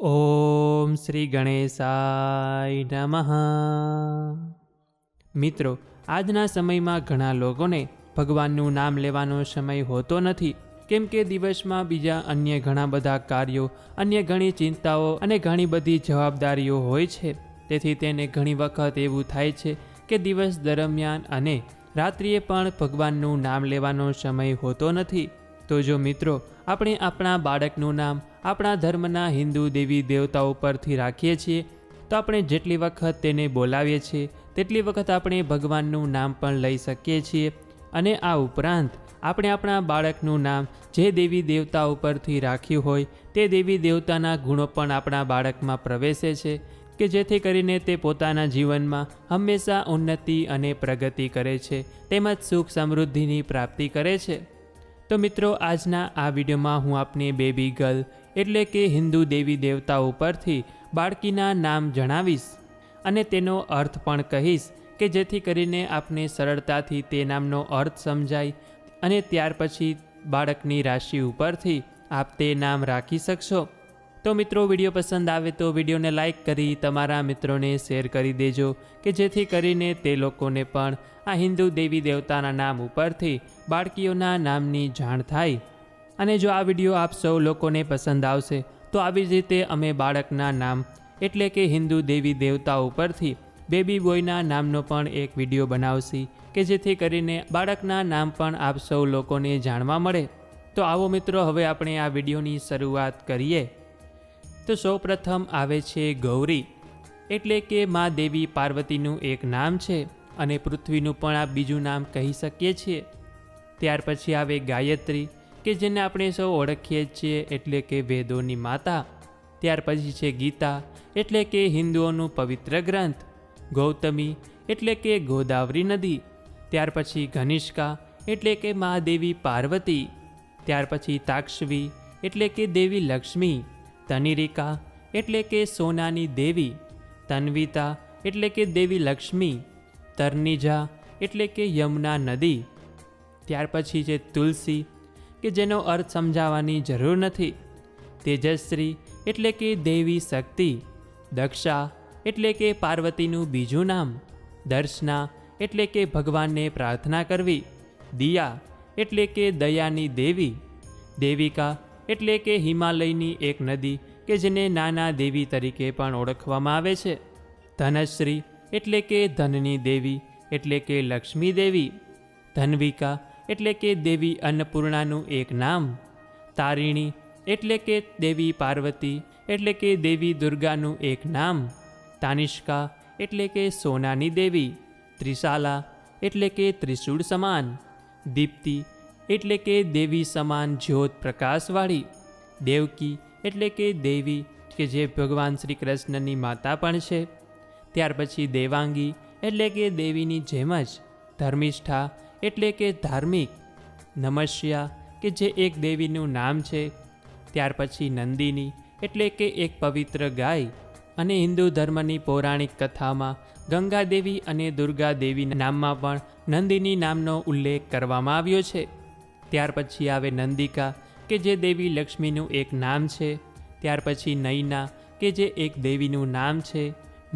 ઓમ શ્રી ગણેશાય નમઃ। મિત્રો, આજના સમયમાં ઘણા લોકોને ભગવાનનું નામ લેવાનો સમય હોતો નથી, કેમ કે દિવસમાં બીજા અન્ય ઘણા બધા કાર્યો, અન્ય ઘણી ચિંતાઓ અને ઘણી બધી જવાબદારીઓ હોય છે। તેથી તેને ઘણી વખત એવું થાય છે કે દિવસ દરમિયાન અને રાત્રિએ પણ ભગવાનનું નામ લેવાનો સમય હોતો નથી। તો જો મિત્રો આપણે આપણા બાળકનું નામ આપણા ધર્મના હિન્દુ દેવી દેવતાઓ પરથી રાખીએ છીએ, તો આપણે જેટલી વખત તેને બોલાવીએ છીએ તેટલી વખત આપણે ભગવાનનું નામ પણ લઈ શકીએ છીએ। અને આ ઉપરાંત આપણે આપણા બાળકનું નામ જે દેવી દેવતાઓ પરથી રાખ્યું હોય તે દેવી દેવતાના ગુણો પણ આપણા બાળકમાં પ્રવેશે છે, કે જેથી કરીને તે પોતાના જીવનમાં હંમેશા ઉન્નતિ અને પ્રગતિ કરે છે, તેમજ સુખ સમૃદ્ધિની પ્રાપ્તિ કરે છે। તો મિત્રો, આજના આ વિડીયોમાં હું આપને બેબી ગર્લ એટલે કે હિન્દુ દેવી દેવતાઓ પરથી બાળકીના નામ જણાવીશ અને તેનો અર્થ પણ કહીશ, કે જેથી કરીને આપને સરળતાથી તે નામનો અર્થ સમજાય અને ત્યાર પછી બાળકની રાશિ ઉપરથી આપ તે નામ રાખી શકશો। તો મિત્રો, વિડીયો પસંદ આવે તો વિડીયોને લાઈક કરી તમારા મિત્રોને શેર કરી દેજો, કે જેથી કરીને તે લોકોને પણ આ હિન્દુ દેવી દેવતાના નામ ઉપરથી બાળકીઓના નામની જાણ થાય। અને જો આ વિડીયો આપ સૌ લોકોને પસંદ આવશે તો આવી જ રીતે અમે બાળકના નામ એટલે કે હિન્દુ દેવી દેવતાઓ ઉપરથી બેબી બોયના નામનો પણ એક વિડીયો બનાવશી, કે જેથી કરીને બાળકના નામ પણ આપ સૌ લોકોને જાણવા મળે। તો આવો મિત્રો, હવે આપણે આ વિડીયોની શરૂઆત કરીએ। તો સૌ પ્રથમ આવે છે ગૌરી, એટલે કે મા દેવી પાર્વતીનું એક નામ છે અને પૃથ્વીનું પણ આ બીજું નામ કહી શકીએ છીએ। ત્યાર પછી આવે ગાયત્રી, કે જેને આપણે સૌ ઓળખીએ છીએ એટલે કે વેદોની માતા। ત્યાર પછી છે ગીતા, એટલે કે હિન્દુઓનું પવિત્ર ગ્રંથ। ગૌતમી એટલે કે ગોદાવરી નદી। ત્યાર પછી ઘનિષ્કા એટલે કે મહાદેવી પાર્વતી। ત્યાર પછી તાક્ષવી એટલે કે દેવી લક્ષ્મી। તનિરિકા એટલે કે સોનાની દેવી। તન્વિતા એટલે કે દેવી લક્ષ્મી। તરનીજા એટલે કે યમુના નદી। ત્યાર પછી છે તુલસી, કે જેનો અર્થ સમજાવવાની જરૂર નથી। તેજશ્રી એટલે કે દેવી શક્તિ। દક્ષા એટલે કે પાર્વતીનું બીજું નામ। દર્શના એટલે કે ભગવાનને પ્રાર્થના કરવી। દિયા એટલે કે દયાની દેવી। દેવિકા એટલે કે હિમાલયની એક નદી, કે જેને નાના દેવી તરીકે પણ ઓળખવામાં આવે છે। ધનશ્રી એટલે કે ધનની દેવી, એટલે કે લક્ષ્મી દેવી। ધન્વિકા એટલે કે દેવી અન્નપૂર્ણાનું એક નામ। તારિણી એટલે કે દેવી પાર્વતી, એટલે કે દેવી દુર્ગાનું એક નામ। તાનિષ્કા એટલે કે સોનાની દેવી। ત્રિશાલા એટલે કે ત્રિશૂળ સમાન। દીપ્તિ એટલે કે દેવી સમાન જ્યોત પ્રકાશવાળી। દેવકી એટલે કે દેવી, કે જે ભગવાન શ્રી કૃષ્ણની માતા પણ છે। ત્યાર પછી દેવાંગી એટલે કે દેવીની જેમ જ। ધર્મિષ્ઠા એટલે કે ધાર્મિક। નમસ્યા, કે જે એક દેવીનું નામ છે। ત્યાર પછી નંદિની એટલે કે એક પવિત્ર ગાય। અને હિન્દુ ધર્મની પૌરાણિક કથામાં ગંગા દેવી અને દુર્ગા દેવીના નામમાં પણ નંદિની નામનો ઉલ્લેખ કરવામાં આવ્યો છે। ત્યાર પછી આવે નંદિકા, કે જે દેવી લક્ષ્મીનું એક નામ છે। ત્યાર પછી નયના, કે જે એક દેવીનું નામ છે।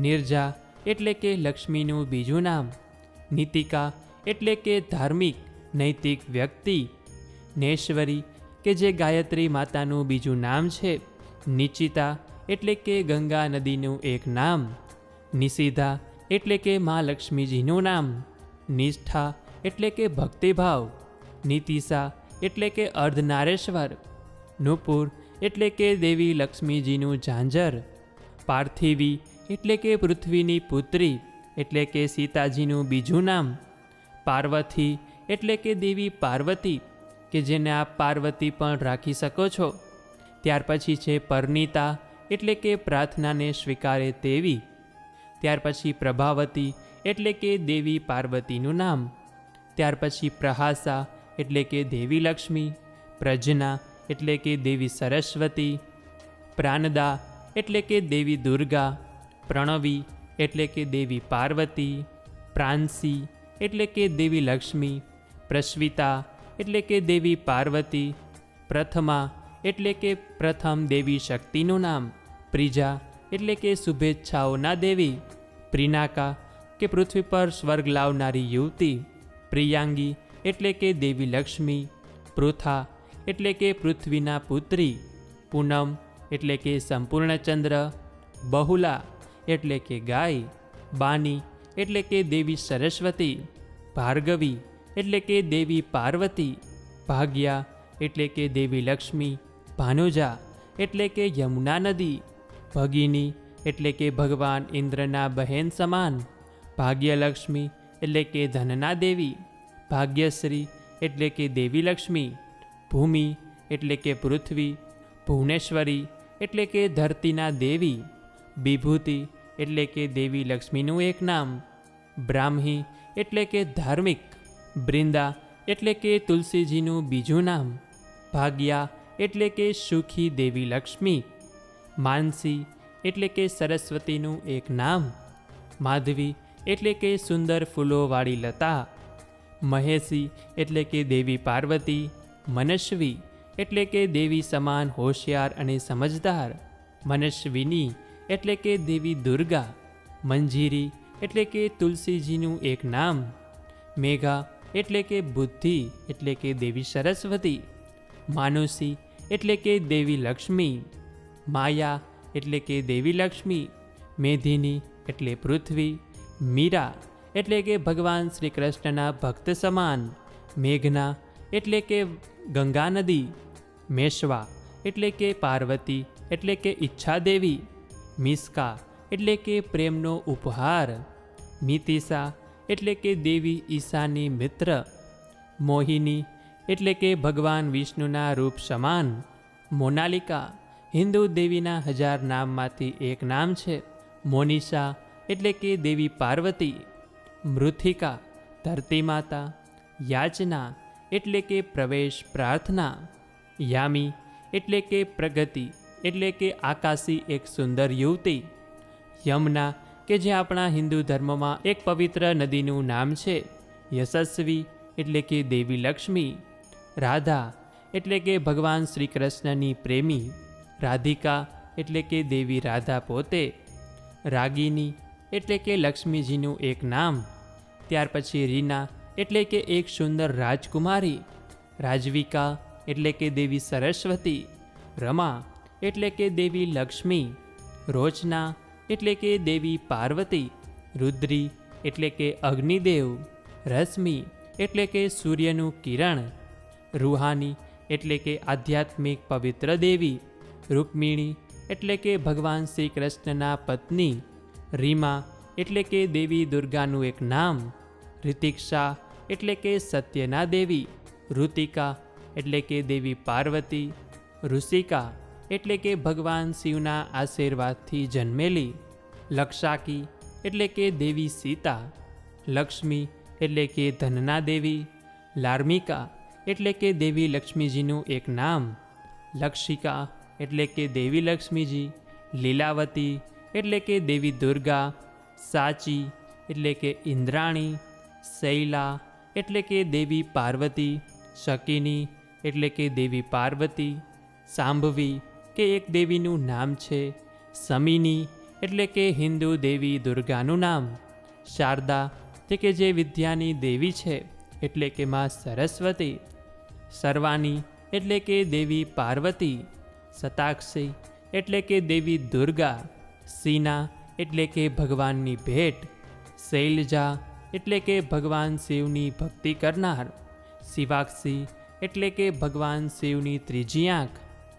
નિર્જા એટલે કે લક્ષ્મીનું બીજું નામ। નીતિકા એટલે કે ધાર્મિક નૈતિક વ્યક્તિ। નેશ્વરી, કે જે ગાયત્રી માતાનું બીજું નામ છે। નિચિતા એટલે કે ગંગા નદીનું એક નામ। નિષિધા એટલે કે મા લક્ષ્મીજીનું નામ। નિષ્ઠા એટલે કે ભક્તિભાવ। નીતિશા એટલે કે અર્ધનારેશ્વર। નુપુર એટલે કે દેવી લક્ષ્મીજીનું ઝાંઝર। પાર્થિવી એટલે કે પૃથ્વીની પુત્રી, એટલે કે સીતાજીનું બીજું નામ। પાર્વતી એટલે કે દેવી પાર્વતી, કે જેને આપ પાર્વતી પણ રાખી શકો છો। ત્યાર પછી છે પરનીતા, એટલે કે પ્રાર્થનાને સ્વીકારે તેવી। ત્યાર પછી પ્રભાવતી એટલે કે દેવી પાર્વતીનું નામ। ત્યાર પછી પ્રહાસા એટલે કે દેવી લક્ષ્મી। પ્રજ્ઞા એટલે કે દેવી સરસ્વતી। પ્રાનદા એટલે કે દેવી દુર્ગા। પ્રણવી એટલે કે દેવી પાર્વતી। પ્રાંસી એટલે કે દેવી લક્ષ્મી। પ્રસ્વિતા એટલે કે દેવી પાર્વતી। પ્રથમા એટલે કે પ્રથમ દેવી શક્તિનું નામ। પ્રિજા એટલે કે શુભેચ્છાઓના દેવી, પ્રિનાકા કે પૃથ્વી પર સ્વર્ગ લાવનારી યુવતી, પ્રિયાંગી એટલે કે દેવી લક્ષ્મી, પૃથા એટલે કે પૃથ્વીના પુત્રી, પૂનમ એટલે કે સંપૂર્ણ ચંદ્ર, બહુલા એટલે કે ગાય, બાની એટલે કે દેવી સરસ્વતી, ભાર્ગવી એટલે કે દેવી પાર્વતી, ભાગ્યા એટલે કે દેવી લક્ષ્મી, ભાનુજા એટલે કે યમુના નદી, ભગિની એટલે કે ભગવાન ઇન્દ્રના બહેન સમાન, ભાગ્યલક્ષ્મી એટલે કે ધનના દેવી, ભાગ્યશ્રી એટલે કે દેવી લક્ષ્મી, ભૂમિ એટલે કે પૃથ્વી, ભુવનેશ્વરી એટલે કે ધરતીના દેવી, વિભૂતિ એટલે કે દેવી લક્ષ્મીનું એક નામ, બ્રાહ્મી એટલે કે ધાર્મિક, બૃંદા એટલે કે તુલસીજીનું બીજું નામ, ભાગ્યા એટલે કે સુખી દેવી લક્ષ્મી, માનસી એટલે કે સરસ્વતીનું એક નામ, માધવી એટલે કે સુંદર ફૂલોવાળી લતા, મહેશી એટલે કે દેવી પાર્વતી, મનસ્વી એટલે કે દેવી સમાન હોશિયાર અને સમજદાર, મનસ્વિની એટલે કે દેવી દુર્ગા, મંજીરી એટલે કે તુલસીજીનું એક નામ, મેઘા એટલે કે બુદ્ધિ એટલે કે દેવી સરસ્વતી, માનુષી એટલે કે દેવી લક્ષ્મી, માયા એટલે કે દેવી લક્ષ્મી, મેધિની એટલે પૃથ્વી, મીરા એટલે કે ભગવાન શ્રી કૃષ્ણના ભક્ત સમાન, મેઘના એટલે કે ગંગા નદી, મેશ્વા એટલે કે પાર્વતી એટલે કે ઈચ્છા દેવી, મિસ્કા એટલે કે પ્રેમનો ઉપહાર, મિતિસા એટલે કે દેવી ઈશાની મિત્ર, મોહિની એટલે કે ભગવાન વિષ્ણુના રૂપ સમાન, મોનાલિકા હિન્દુ દેવીના 1000 નામમાંથી એક નામ છે, મોનિષા એટલે કે દેવી પાર્વતી, મૃથિકા ધરતી માતા, યાચના એટલે કે પ્રવેશ પ્રાર્થના, યામી એટલે કે પ્રગતિ એટલે કે આકાશી એક સુંદર યુવતી, યમુના કે જે આપણા હિન્દુ ધર્મમાં એક પવિત્ર નદીનું નામ છે, યશસ્વી એટલે કે દેવી લક્ષ્મી, રાધા એટલે કે ભગવાન શ્રી કૃષ્ણની પ્રેમી, રાધિકા એટલે કે દેવી રાધા પોતે, રાગિની એટલે કે લક્ષ્મીજીનું એક નામ, ત્યાર પછી રીના એટલે કે એક સુંદર રાજકુમારી, રાજવિકા એટલે કે દેવી સરસ્વતી, રમા એટલે કે દેવી લક્ષ્મી, રોચના એટલે કે દેવી પાર્વતી, રુદ્રી એટલે કે અગ્નિદેવ, રશ્મિ એટલે કે સૂર્યનું કિરણ, રૂહાની એટલે કે આધ્યાત્મિક પવિત્ર દેવી, રૂકમિણી એટલે કે ભગવાન શ્રી કૃષ્ણના પત્ની, રીમા એટલે કે દેવી દુર્ગાનું એક નામ, રિતિક્ષા એટલે કે સત્યના દેવી, ઋતિકા એટલે કે દેવી પાર્વતી, ઋષિકા એટલે કે ભગવાન શિવના આશીર્વાદથી જન્મેલી, લક્ષાકી એટલે કે દેવી સીતા, લક્ષ્મી એટલે કે ધનના દેવી, લાર્મિકા એટલે કે દેવી લક્ષ્મીજીનું એક નામ, લક્ષિકા એટલે કે દેવી લક્ષ્મીજી, લીલાવતી એટલે કે દેવી દુર્ગા, સાચી એટલે કે ઇન્દ્રાણી, શૈલા એટલે કે દેવી પાર્વતી, શકિની એટલે કે દેવી પાર્વતી, સાંભવી કે એક દેવીનું નામ છે, સમિની એટલે કે હિન્દુ દેવી દુર્ગાનું નામ, શારદા તે કે જે વિદ્યાની દેવી છે એટલે કે માં સરસ્વતી, સર્વાની એટલે કે દેવી પાર્વતી, શતાક્ષી એટલે કે દેવી દુર્ગા, સીના એટલે કે ભગવાનની ભેટ, શૈલજા એટલે કે ભગવાન શિવની ભક્તિ કરનાર, શિવાક્ષી એટલે કે ભગવાન શિવની ત્રીજી આંખ,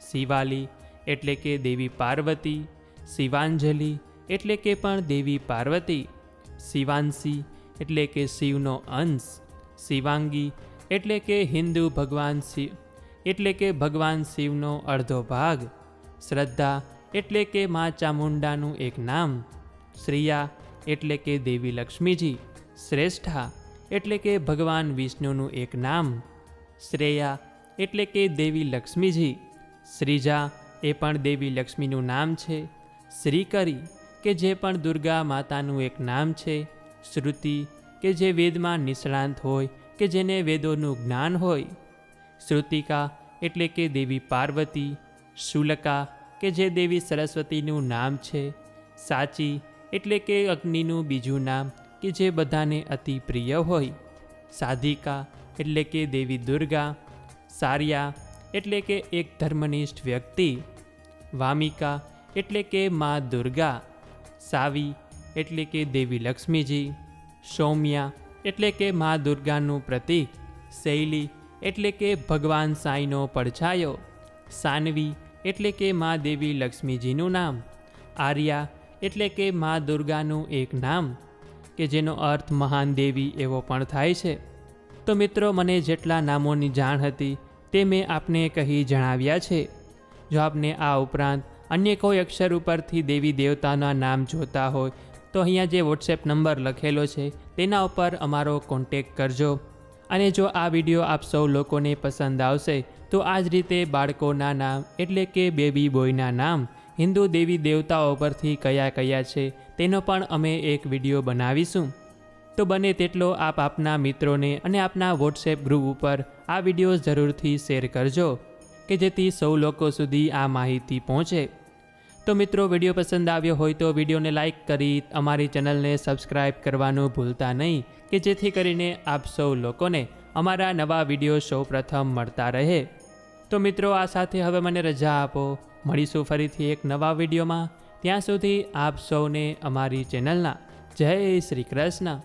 શિવાલી એટલે કે દેવી પાર્વતી, શિવાંજલિ એટલે કે પણ દેવી પાર્વતી, શિવાંશી એટલે કે શિવનો અંશ, શિવાંગી એટલે કે હિન્દુ ભગવાન શિવ એટલે કે ભગવાન શિવનો અડધો ભાગ, શ્રદ્ધા એટલે કે મા ચામુંડાનું એક નામ, શ્રિયા એટલે કે દેવી લક્ષ્મીજી, શ્રેષ્ઠા એટલે કે ભગવાન વિષ્ણુનું એક નામ, શ્રેયા એટલે કે દેવી લક્ષ્મીજી, શ્રીજા એ પણ દેવી લક્ષ્મીનું નામ છે, શ્રીકરી કે જે પણ દુર્ગા માતાનું એક નામ છે, શ્રુતિ કે જે વેદમાં નિષ્ણાંત હોય કે જેને વેદોનું જ્ઞાન હોય, શ્રુતિકા એટલે કે દેવી પાર્વતી, શુલકા કે જે દેવી સરસ્વતીનું નામ છે. સાચી એટલે કે અગ્નિનું બીજું નામ કે જે બધાને અતિ પ્રિય હોય. સાધિકા એટલે કે દેવી દુર્ગા. સાર્યા એટલે કે એક ધર્મનિષ્ઠ વ્યક્તિ. વામિકા એટલે કે મા દુર્ગા. સાવી એટલે કે દેવી લક્ષ્મીજી. સૌમ્યા એટલે કે મા દુર્ગાનું પ્રતીક. શૈલી એટલે કે ભગવાન સાંઈનો પડછાયો. સાનવી એટલે કે મા દેવી લક્ષ્મીજીનું નામ. આર્યા એટલે કે મા દુર્ગાનું એક નામ કે જેનો અર્થ મહાન દેવી એવો પણ થાય છે. તો મિત્રો, મને જેટલા નામોની જાણ હતી તે મેં આપને કહી જણાવ્યા છે. જો આપને આ ઉપરાંત અન્ય કોઈ અક્ષર ઉપરથી દેવી દેવતાના નામ જોતા હોય તો અહીંયા જે વોટ્સએપ નંબર લખેલો છે તેના ઉપર અમારો કોન્ટેક કરજો. અને જો આ વિડીયો આપ સૌ લોકોને પસંદ આવશે તો આ જ રીતે બાળકોના નામ એટલે કે બેબી બોયના નામ હિન્દુ દેવી દેવતાઓ પરથી કયા કયા છે તેનો પણ અમે એક વિડીયો બનાવીશું. તો બને તેટલો આપ આપના મિત્રોને અને આપના વોટ્સએપ ગ્રુપ ઉપર આ વિડીયો જરૂરથી શેર કરજો કે જેથી સૌ લોકો સુધી આ માહિતી પહોંચે. તો મિત્રો, વિડીયો પસંદ આવ્યો હોય તો વિડીયોને લાઇક કરી અમારી ચેનલને સબસ્ક્રાઈબ કરવાનું ભૂલતા નહીં કે જેથી કરીને આપ સૌ લોકોને અમારા નવા વિડીયો સૌ પ્રથમ મળતા રહે. તો મિત્રો, આ સાથે હવે મને રજા આપો. મળીશું ફરીથી એક નવા વિડીયોમાં. ત્યાં સુધી આપ સૌને અમારી ચેનલના જય શ્રી કૃષ્ણ.